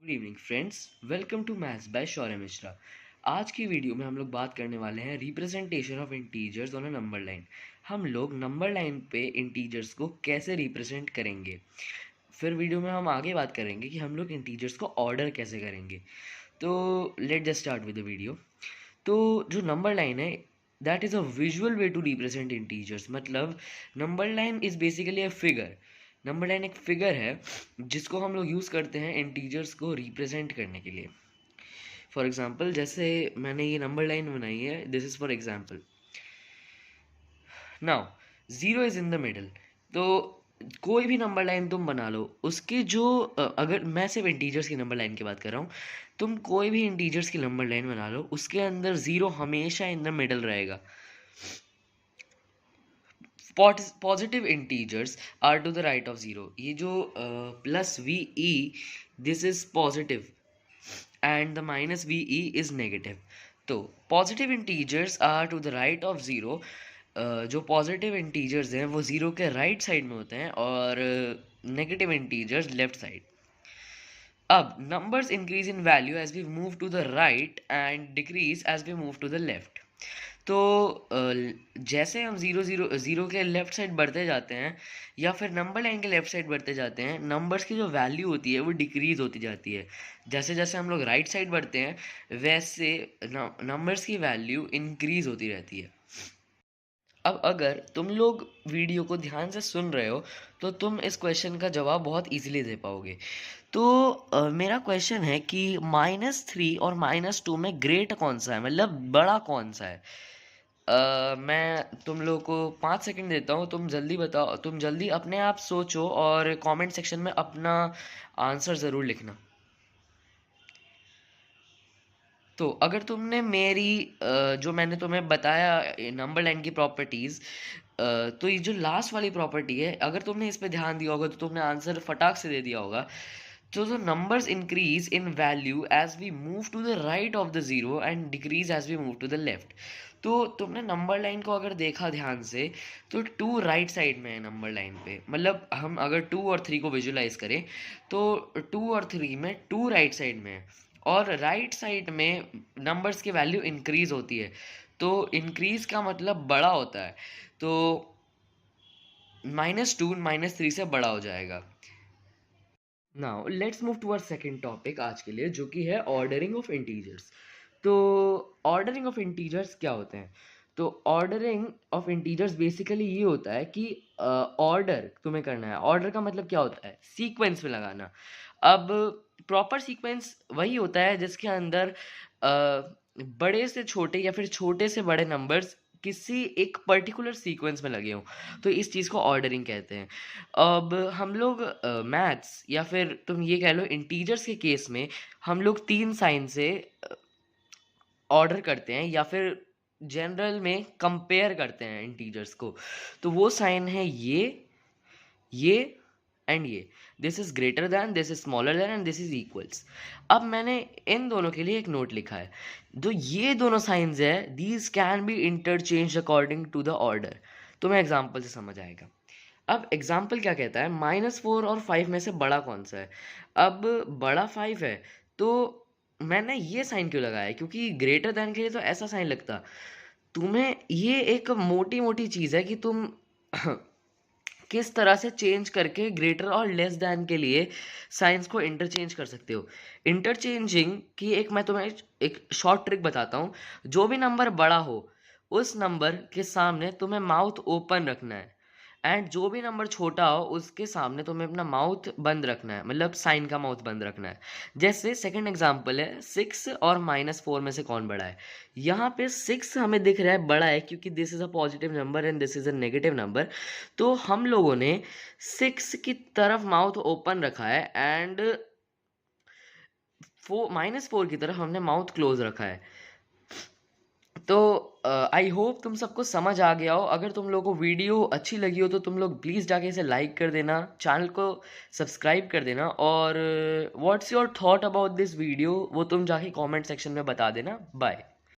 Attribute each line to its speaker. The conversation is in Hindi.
Speaker 1: Good evening friends, welcome to maths by Shaurya Mishra. आज की वीडियो में हम लोग बात करने वाले हैं representation of integers on a number line. हम लोग नंबर लाइन पे इंटीजर्स को कैसे रिप्रेजेंट करेंगे। फिर वीडियो में हम आगे बात करेंगे कि हम लोग इंटीजर्स को ऑर्डर कैसे करेंगे। तो let just start with the video. तो जो नंबर लाइन है that is a visual way to represent integers. मतलब number line is basically a figure. Number line एक फिगर है जिसको हम लोग यूज़ करते हैं इंटीजर्स को रिप्रेजेंट करने के लिए। फॉर एग्जांपल, जैसे मैंने ये नंबर लाइन बनाई है, this is for example. Now zero is in the middle. तो कोई भी नंबर लाइन तुम बना लो, उसके जो अगर मैं सिर्फ इंटीजर्स की नंबर लाइन की बात कर रहा हूँ, तुम कोई भी इंटीजर्स की नंबर लाइन बना लो, उसके अंदर ज़ीरो हमेशा इन द मिडल रहेगा। Positive integers are to the right of zero. ये जो plus V E, this is positive and the minus ve is negative. तो positive integers are to the right of zero. जो पॉजिटिव इंटीजर्स हैं वो ज़ीरो के राइट साइड में होते हैं और नेगेटिव इंटीजर्स लेफ्ट साइड। अब numbers increase in value as we move to the right and decrease as we move to the left. तो जैसे हम ज़ीरो के लेफ्ट साइड बढ़ते जाते हैं या फिर नंबर लाइन के लेफ्ट साइड बढ़ते जाते हैं, नंबर्स की जो वैल्यू होती है वो डिक्रीज होती जाती है। जैसे जैसे हम लोग राइट साइड बढ़ते हैं वैसे नंबर्स की वैल्यू इंक्रीज होती रहती है। अब अगर तुम लोग वीडियो को ध्यान से सुन रहे हो तो तुम इस क्वेश्चन का जवाब बहुत इजीली दे पाओगे। तो मेरा क्वेश्चन है कि -3 और -2 में ग्रेट कौन सा है, मतलब बड़ा कौन सा है। मैं तुम लोगों को 5 सेकंड देता हूँ, तुम जल्दी बताओ, तुम जल्दी अपने आप सोचो और कमेंट सेक्शन में अपना आंसर ज़रूर लिखना। तो अगर तुमने मेरी जो मैंने तुम्हें बताया नंबर लाइन की प्रॉपर्टीज़, तो ये जो लास्ट वाली प्रॉपर्टी है, अगर तुमने इस पे ध्यान दिया होगा तो तुमने आंसर फटाक से दे दिया होगा। तो numbers increase in value as we move to the right of the zero and decrease as we move to the left। तो तुमने नंबर लाइन को अगर देखा ध्यान से तो टू राइट साइड में है नंबर लाइन पे। मतलब हम अगर 2 और 3 को विजुलाइज करें तो 2 और 3 में टू राइट साइड में है और राइट साइड में नंबर्स की वैल्यू इंक्रीज होती है। तो इंक्रीज का मतलब बड़ा होता है। तो -2 -3 से बड़ा हो जाएगा। Now let's move to our second topic आज के लिए, जो कि है ऑर्डरिंग ऑफ इंटीजर्स। तो ऑर्डरिंग ऑफ इंटीजर्स क्या होते हैं। तो ऑर्डरिंग ऑफ इंटीजर्स बेसिकली ये होता है कि ऑर्डर तुम्हें करना है। ऑर्डर का मतलब क्या होता है, सीक्वेंस में लगाना। अब प्रॉपर सीक्वेंस वही होता है जिसके अंदर बड़े से छोटे या फिर छोटे से बड़े नंबर्स किसी एक पर्टिकुलर सीक्वेंस में लगे हों, तो इस चीज़ को ऑर्डरिंग कहते हैं। अब हम लोग मैथ्स या फिर तुम ये कह लो इंटीजर्स के केस में हम लोग 3 साइन से ऑर्डर करते हैं या फिर जनरल में कंपेयर करते हैं इंटीजर्स को। तो वो साइन है ये एंड ये। This is greater than, this is smaller than and this is equals. अब मैंने इन दोनों के लिए एक नोट लिखा है। जो ये दोनों साइंस है, these can be interchange according to the order. तुम्हें एग्जाम्पल से समझ आएगा। अब एग्जाम्पल क्या कहता है, -4 और 5 में से बड़ा कौन सा है। अब बड़ा 5 है तो मैंने ये साइन क्यों लगाया, क्योंकि ग्रेटर दैन के लिए तो ऐसा साइन लगता। तुम्हें ये एक मोटी मोटी चीज़ है कि तुम किस तरह से चेंज करके ग्रेटर और लेस दैन के लिए साइंस को इंटरचेंज कर सकते हो। इंटरचेंजिंग की एक मैं तुम्हें एक शॉर्ट ट्रिक बताता हूँ। जो भी नंबर बड़ा हो उस नंबर के सामने तुम्हें माउथ ओपन रखना है एंड जो भी नंबर छोटा हो उसके सामने तुम्हें अपना माउथ बंद रखना है, मतलब साइन का माउथ बंद रखना है। जैसे सेकंड एग्जांपल है 6 और -4 में से कौन बड़ा है। यहाँ पे 6 हमें दिख रहा है बड़ा है क्योंकि this is a positive number and this is a negative number. तो हम लोगों ने 6 की तरफ माउथ ओपन रखा है एंड -4 की तरफ हमने माउथ क्लोज रखा है। तो आई होप तुम सबको समझ आ गया हो। अगर तुम लोगों को वीडियो अच्छी लगी हो तो तुम लोग प्लीज़ जाके इसे लाइक कर देना, चैनल को सब्सक्राइब कर देना और what's your thought about this video वो तुम जाके कमेंट सेक्शन में बता देना। बाय।